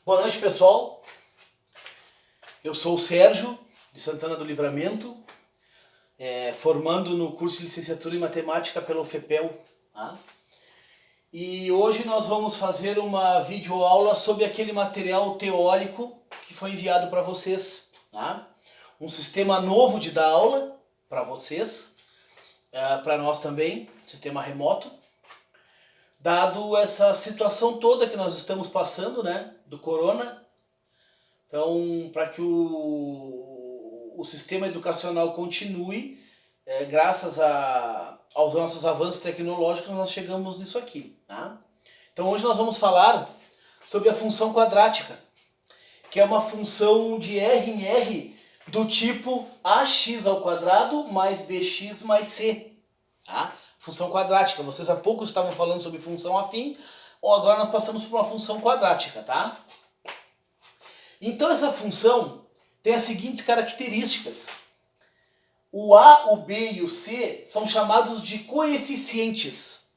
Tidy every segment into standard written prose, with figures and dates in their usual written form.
Boa noite, pessoal. Eu sou o Sérgio, de Santana do Livramento, formando no curso de licenciatura em matemática pela UFPEL. Tá? E hoje nós vamos fazer uma videoaula sobre aquele material teórico que foi enviado para vocês. Tá? Um sistema novo de dar aula para vocês, para nós também, sistema remoto. Dado essa situação toda que nós estamos passando, né, do corona, então, para que o sistema educacional continue, graças aos nossos avanços tecnológicos, nós chegamos nisso aqui. Tá? Então, hoje nós vamos falar sobre a função quadrática, que é uma função de R em R do tipo ax² mais bx mais c. Tá? Função quadrática. Vocês há pouco estavam falando sobre função afim, ou agora nós passamos por uma função quadrática, tá? Então essa função tem as seguintes características. O a, o b e o c são chamados de coeficientes.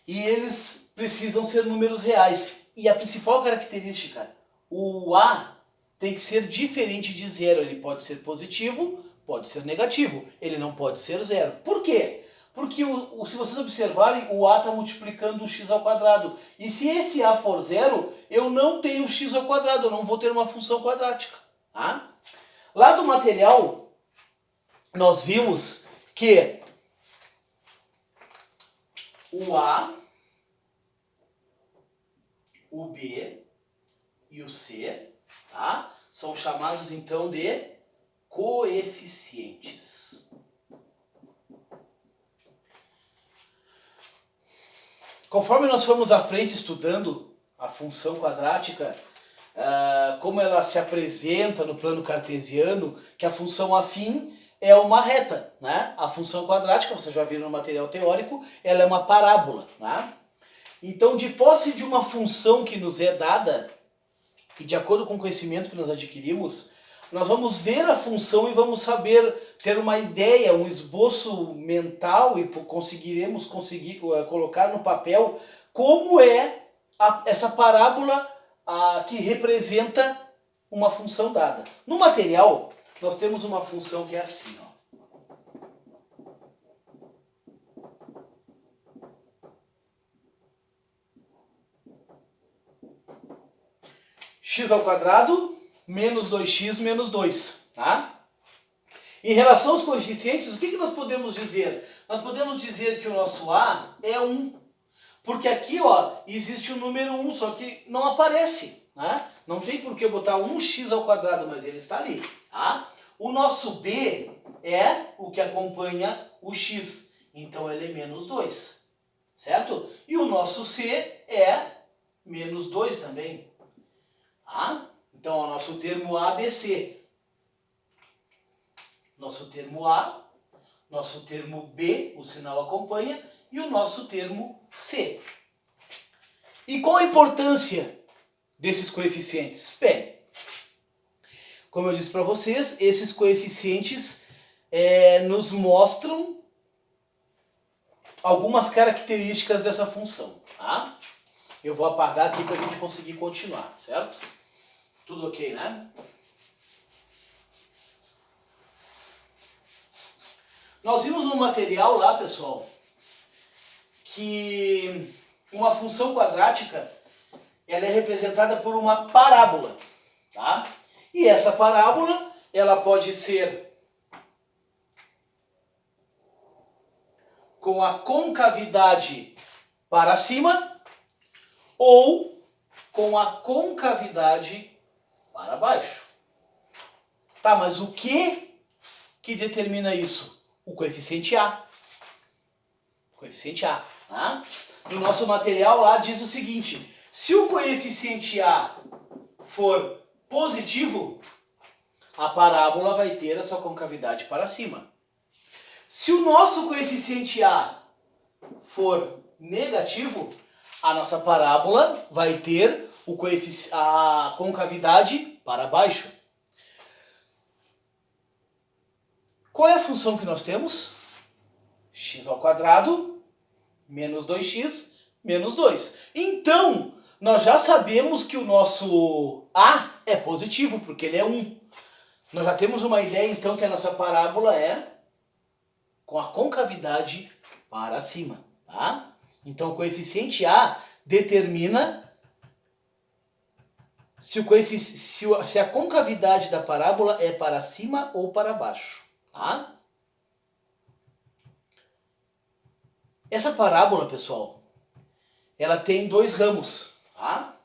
E eles precisam ser números reais. E a principal característica, o a tem que ser diferente de zero. Ele pode ser positivo, pode ser negativo. Ele não pode ser zero. Por quê? Porque se vocês observarem, o a está multiplicando o x². E se esse a for zero, eu não tenho x², eu não vou ter uma função quadrática. Tá? Lá do material, nós vimos que o a, o b e o c, tá? São chamados então de coeficientes. Conforme nós formos à frente estudando a função quadrática, como ela se apresenta no plano cartesiano, que a função afim é uma reta, né? A função quadrática, vocês já viram no material teórico, ela é uma parábola, né? Então, de posse de uma função que nos é dada, e de acordo com o conhecimento que nós adquirimos, nós vamos ver a função e vamos saber ter uma ideia, um esboço mental e conseguir colocar no papel como é essa parábola que representa uma função dada. No material, nós temos uma função que é assim, ó. x² menos 2x menos 2, tá? Em relação aos coeficientes, o que nós podemos dizer? Nós podemos dizer que o nosso a é 1, porque aqui, ó, existe o número 1, só que não aparece, né? Não tem por que eu botar 1x², mas ele está ali, tá? O nosso b é o que acompanha o x, então ele é menos 2, certo? E o nosso c é menos 2 também, tá? Então, o nosso termo ABC. Nosso termo A, nosso termo B, o sinal acompanha, e o nosso termo C. E qual a importância desses coeficientes? Bem, como eu disse para vocês, esses coeficientes nos mostram algumas características dessa função. Tá? Eu vou apagar aqui para a gente conseguir continuar, certo? Tudo ok, né? Nós vimos no material lá, pessoal, que uma função quadrática ela é representada por uma parábola, tá? E essa parábola ela pode ser com a concavidade para cima ou com a concavidade para baixo. Tá, mas o que determina isso? O coeficiente A. Coeficiente A, tá? No nosso material lá diz o seguinte: se o coeficiente A for positivo, a parábola vai ter a sua concavidade para cima. Se o nosso coeficiente A for negativo, a nossa parábola vai ter a concavidade para baixo. Qual é a função que nós temos? x² menos 2x menos 2. Então, nós já sabemos que o nosso A é positivo, porque ele é 1. Nós já temos uma ideia, então, que a nossa parábola é com a concavidade para cima, tá? Então, o coeficiente A determina se a concavidade da parábola é para cima ou para baixo, tá? Essa parábola, pessoal, ela tem 2 ramos, tá?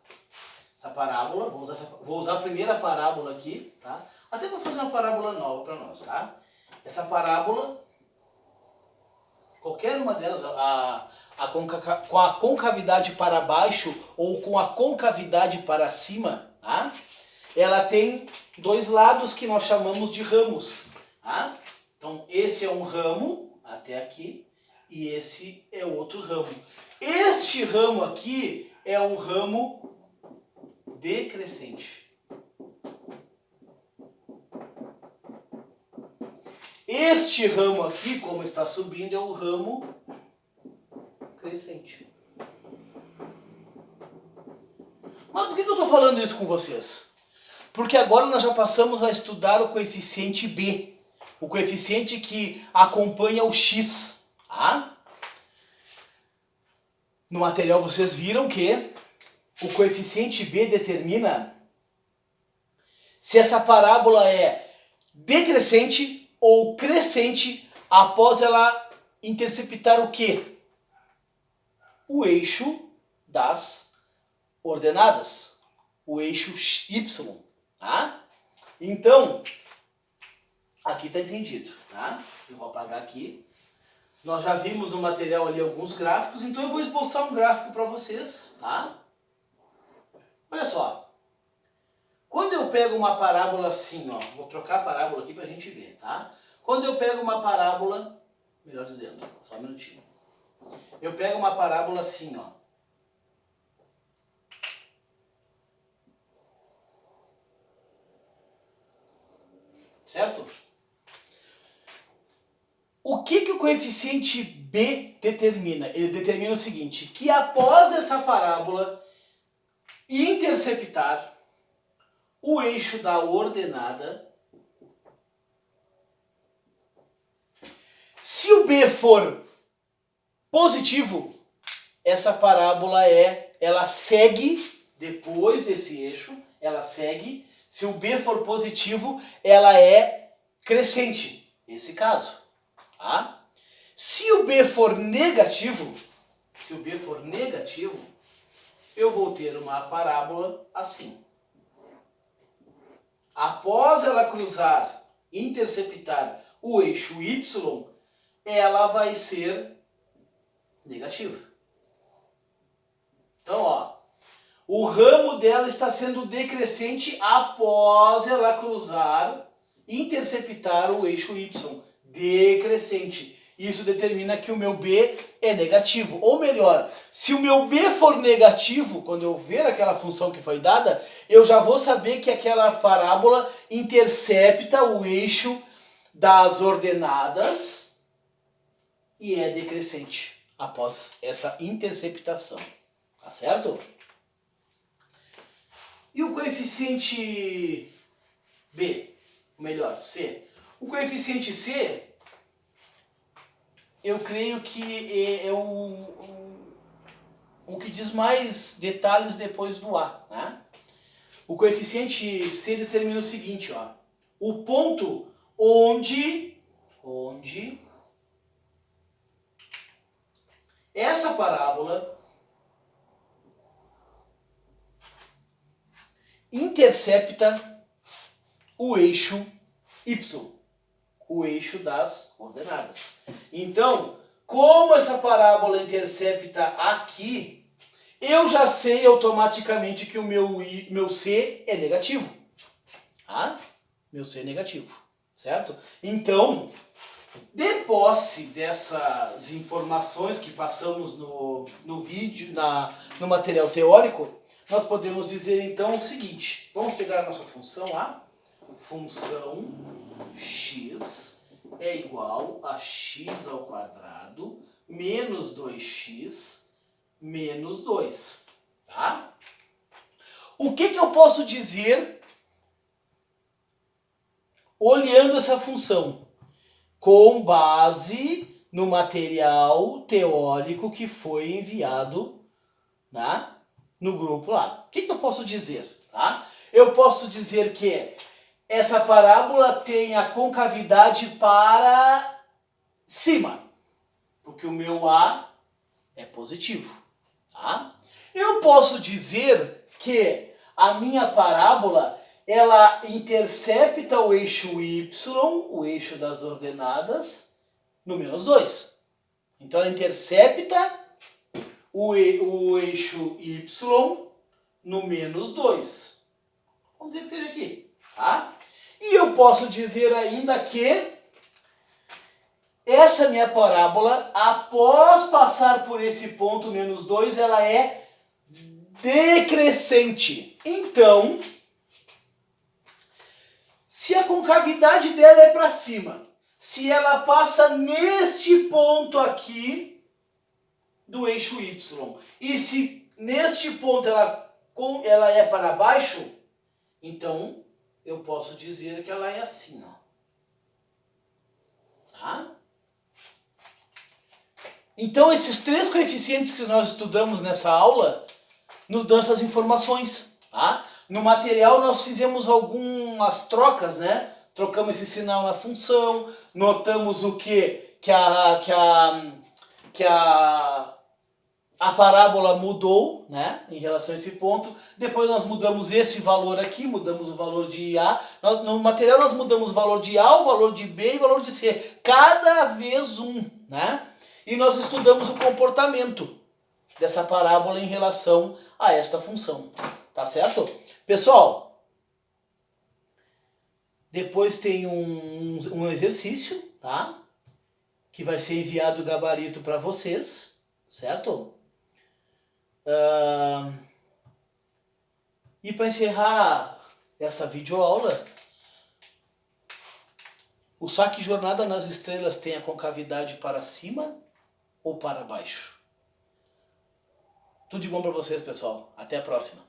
Essa parábola, vou usar a primeira parábola aqui, tá? Até para fazer uma parábola nova para nós, tá? Essa parábola, qualquer uma delas, com a concavidade para baixo ou com a concavidade para cima, tá? Ela tem 2 lados que nós chamamos de ramos, tá? Então, esse é um ramo, até aqui, e esse é outro ramo. Este ramo aqui é um ramo decrescente. Este ramo aqui, como está subindo, é o ramo crescente. Mas por que eu estou falando isso com vocês? Porque agora nós já passamos a estudar o coeficiente B, o coeficiente que acompanha o x. Tá? No material vocês viram que o coeficiente B determina se essa parábola é decrescente ou crescente após ela interceptar o quê? O eixo das ordenadas, o eixo y, tá? Então, aqui está entendido, tá? Eu vou apagar aqui. Nós já vimos no material ali alguns gráficos, então eu vou esboçar um gráfico para vocês, tá? Olha só. Quando eu pego uma parábola assim, ó, vou trocar a parábola aqui para a gente ver, tá? Quando eu pego uma parábola, melhor dizendo, só um minutinho. Eu pego uma parábola assim, ó. Certo? O que o coeficiente B determina? Ele determina o seguinte, que após essa parábola interceptar o eixo da ordenada, se o B for positivo, essa parábola ela segue, depois desse eixo, ela segue. Se o B for positivo, ela é crescente, esse caso. Tá? Se o B for negativo, eu vou ter uma parábola assim. Após ela cruzar, interceptar o eixo Y, ela vai ser negativa. Então, ó, o ramo dela está sendo decrescente após ela cruzar, interceptar o eixo Y. Decrescente. Isso determina que o meu B é negativo. Ou melhor, se o meu B for negativo, quando eu ver aquela função que foi dada, eu já vou saber que aquela parábola intercepta o eixo das ordenadas e é decrescente após essa interceptação. Tá certo? E o coeficiente B, ou melhor, C. O coeficiente C, eu creio que é o que diz mais detalhes depois do A, né? O coeficiente C determina o seguinte, ó. O ponto onde essa parábola intercepta o eixo Y, o eixo das ordenadas. Então, como essa parábola intercepta aqui, eu já sei automaticamente que o meu C é negativo. Tá? Meu C é negativo, certo? Então, de posse dessas informações que passamos no vídeo, no material teórico, nós podemos dizer então o seguinte. Vamos pegar a nossa função lá. Função x é igual a x ao quadrado menos 2x menos 2. Tá? O que eu posso dizer olhando essa função? Com base no material teórico que foi enviado, né, no grupo lá. O que eu posso dizer? Tá? Eu posso dizer que essa parábola tem a concavidade para cima, porque o meu A é positivo. Tá? Eu posso dizer que a minha parábola ela intercepta o eixo Y, o eixo das ordenadas, no menos 2. Então ela intercepta o eixo Y no menos 2. Vamos dizer que seja aqui. Tá? E eu posso dizer ainda que essa minha parábola, após passar por esse ponto menos 2, ela é decrescente. Então, se a concavidade dela é para cima, se ela passa neste ponto aqui do eixo Y, e se neste ponto ela é para baixo, então eu posso dizer que ela é assim, ó. Tá? Então esses 3 coeficientes que nós estudamos nessa aula nos dão essas informações. Tá? No material nós fizemos algumas trocas, né? Trocamos esse sinal na função, notamos o que a parábola mudou, né, em relação a esse ponto. Depois nós mudamos esse valor aqui, mudamos o valor de A. No material nós mudamos o valor de A, o valor de B e o valor de C. Cada vez um, né? E nós estudamos o comportamento dessa parábola em relação a esta função. Tá certo? Pessoal, depois tem um exercício, tá? Que vai ser enviado o gabarito para vocês, certo? E para encerrar essa videoaula, o saque Jornada nas Estrelas tem a concavidade para cima ou para baixo? Tudo de bom para vocês, pessoal. Até a próxima.